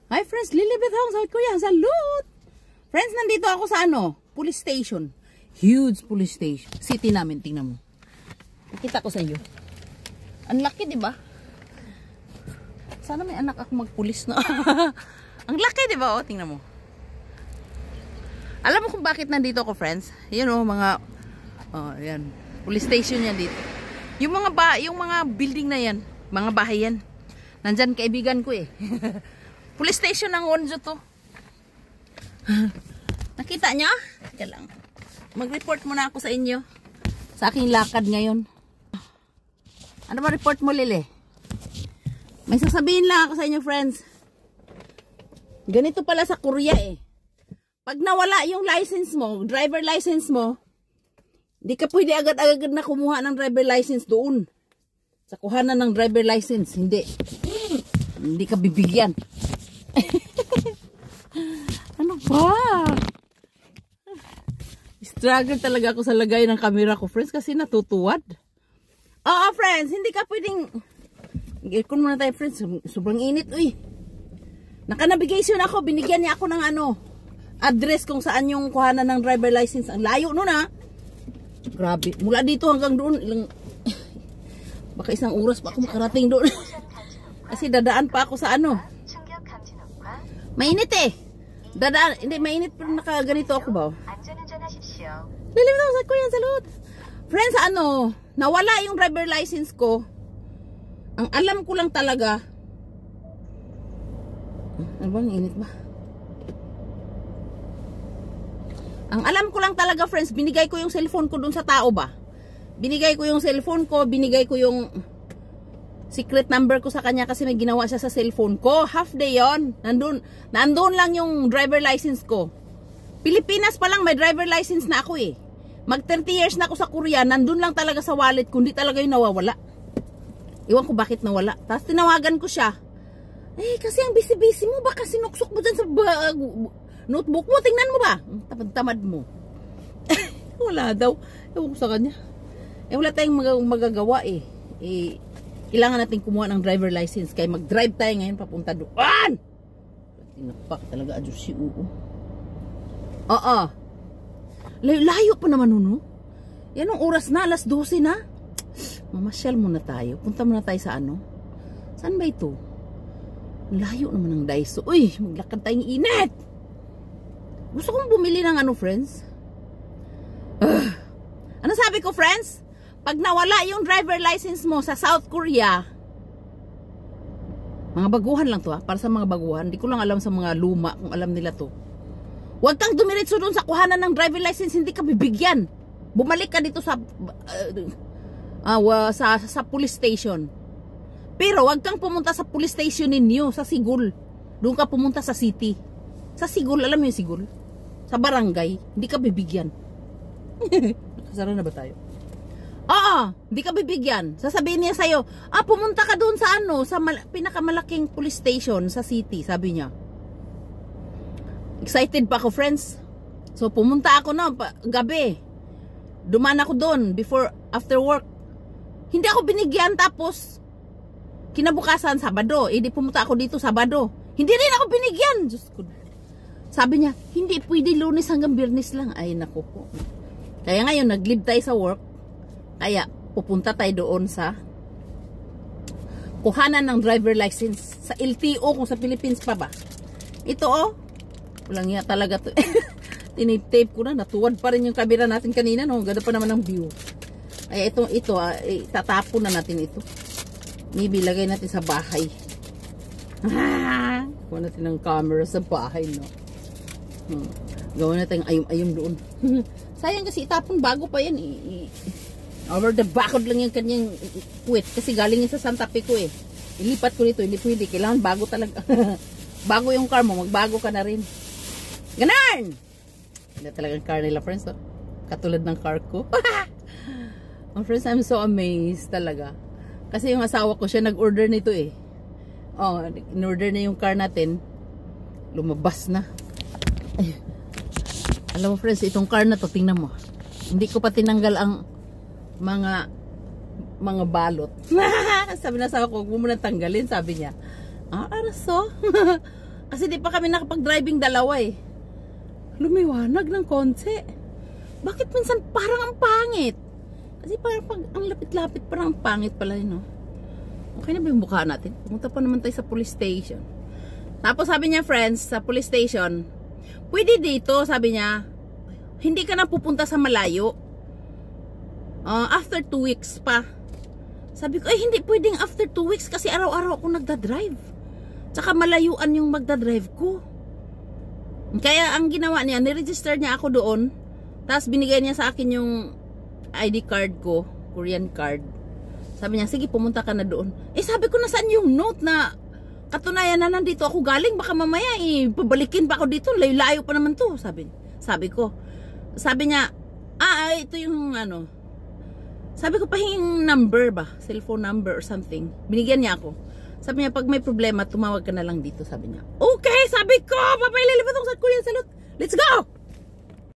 Hi friends, Lilibet Hong, South Korea. Salute! Friends, nandito ako sa police station. Huge police station. City namin, tingnan mo. Nakita ko sa iyo. Ang laki, di ba? Sana may anak ako magpulis na. Ang laki, di ba? O, tingnan mo. Alam mo kung bakit nandito ako, friends? Yan mga yan. Police station yan dito. Yung mga building na yan, mga bahay yan. Nandyan kaibigan ko eh. Police station ng Wonjo to. Nakita niya? Teka lang. Mag-report muna ako sa inyo. Sa aking lakad ngayon. Ano ba report mo, Lili? May sasabihin lang ako sa inyo, friends. Ganito pala sa Korea eh. Pag nawala yung license mo, driver license mo, di ka pwede agad-agad na kumuha ng driver license doon. Sa kuhanan ng driver license, hindi. Hindi ka bibigyan. Ano ba? Struggle talaga ako sa lagay ng camera ko, friends, kasi natutuwad. Oo, friends, hindi ka pwedeng... Aircon muna tayo, friends. Sobrang init, uy. Naka-navigation ako. Binigyan niya ako ng address kung saan yung kuhanan ng driver license. Ang layo nun, ha? Grabe. Mula dito hanggang doon, baka isang oras pa ako makarating doon. Kasi dadaan pa ako sa mainit eh. Dadaan, hindi, mainit pero nakaganito ako ba? Lilim na sa kuya, salud. Friends, nawala yung driver license ko. Ang alam ko lang talaga. Ano ba, init ba? Ang alam ko lang talaga, friends, binigay ko yung cellphone ko dun sa tao ba? Binigay ko yung cellphone ko, binigay ko yung secret number ko sa kanya kasi may ginawa siya sa cellphone ko. Half day yon. Nandun lang yung driver license ko. Pilipinas pa lang may driver license na ako eh. Mag 30 years na ako sa Korea. Nandun lang talaga sa wallet kundi talaga yung nawawala. Iwan ko bakit nawala. Tapos tinawagan ko siya. Eh kasi ang busy-busy mo. Baka sinuksok mo dyan sa notebook mo. Tingnan mo ba? Tamad-tamad mo. Wala daw. Ewan ko sa kanya. Wala tayong magagawa eh. Kailangan natin kumuha ng driver license. Kaya mag-drive tayo ngayon papunta doon. Tinakpak talaga. Adyo si Uo. Oo. Layo pa naman no? Yan ang oras na. Alas 12 na. Mamasyal muna tayo. Punta muna tayo sa Saan ba ito? Layo naman ng Daiso. Uy, maglakad tayong init. Gusto kong bumili ng friends. Ano sabi ko, friends? Pag nawala yung driver license mo sa South Korea, mga baguhan lang to para sa mga baguhan. Hindi ko lang alam sa mga luma kung alam nila to. Huwag kang dumiretso doon sa kuhanan ng driver license, hindi ka bibigyan. Bumalik ka dito sa police station. Pero huwag kang pumunta sa police station ninyo, sa Sigul. Doon ka pumunta sa city. Sa Sigul, alam mo yung Sigul? Sa barangay, hindi ka bibigyan. Nakasara na ba tayo? Oo, hindi ka bibigyan. Sasabihin niya sa'yo, pumunta ka doon sa sa pinakamalaking police station sa city, sabi niya. Excited pa ako, friends. So, pumunta ako gabi. Duman ako doon, after work. Hindi ako binigyan, tapos, kinabukasan, Sabado. Di pumunta ako dito, Sabado. Hindi rin ako binigyan. Diyos ko. Sabi niya, hindi pwede Lunes hanggang Biyernes lang. Ay, naku po. Kaya ngayon, nag-leave tayo sa work. Kaya, pupunta tayo doon sa kuhanan ng driver license sa LTO kung sa Philippines pa ba. Ito walang nga talaga to. Tinitape ko na, natuwad pa rin yung camera natin kanina, no? Ganda pa naman ng view. Kaya tatapon na natin ito. Maybe lagay natin sa bahay. Kuha natin ng camera sa bahay, no? Gawin natin ayom-ayom doon. Sayang kasi itapon bago pa yan. Over the backod lang yung kanyang quit. Kasi galing yan sa Santa Fe ko eh. Ilipat ko dito. Hindi pwede. Kailangan bago talaga. Bago yung car mo. Magbago ka na rin. Ganon! Hindi talagang car nila, friends. Katulad ng car ko. Friends, I'm so amazed talaga. Kasi yung asawa ko siya nag-order nito eh. In-order na yung car natin. Lumabas na. Ay. Alam mo, friends, itong car na to, tingnan mo. Hindi ko pa tinanggal ang mga balot. Sabi na sa ako, huwag mo muna tanggalin, sabi niya. Araso. Kasi di pa kami nakapag-driving dalawa eh. Lumiwanag ng konti. Bakit minsan parang ang pangit? Kasi parang pag ang lapit-lapit parang ang pangit pala yun, no? Okay na ba yung mukha natin? Pumunta pa naman tayo sa police station. Tapos sabi niya, friends, sa police station, pwede dito, sabi niya, hindi ka na pupunta sa malayo. After 2 weeks pa. Sabi ko, ay hindi pwedeng after 2 weeks kasi araw-araw ako nagdadrive. Tsaka malayuan yung magdadrive ko. Kaya ang ginawa niya, niregister niya ako doon. Tapos binigay niya sa akin yung ID card ko, Korean card. Sabi niya, sige pumunta ka na doon. Eh sabi ko, nasaan yung note na katunayan na nandito ako galing? Baka mamaya pabalikin pa ako dito. Layo-layo pa naman to. Sabi ko. Sabi niya, ito yung ano. Sabi ko, pahinging number ba? Cellphone number or something. Binigyan niya ako. Sabi niya, pag may problema, tumawag ka na lang dito. Sabi niya, okay, sabi ko, papaililipat ako sa Korean sa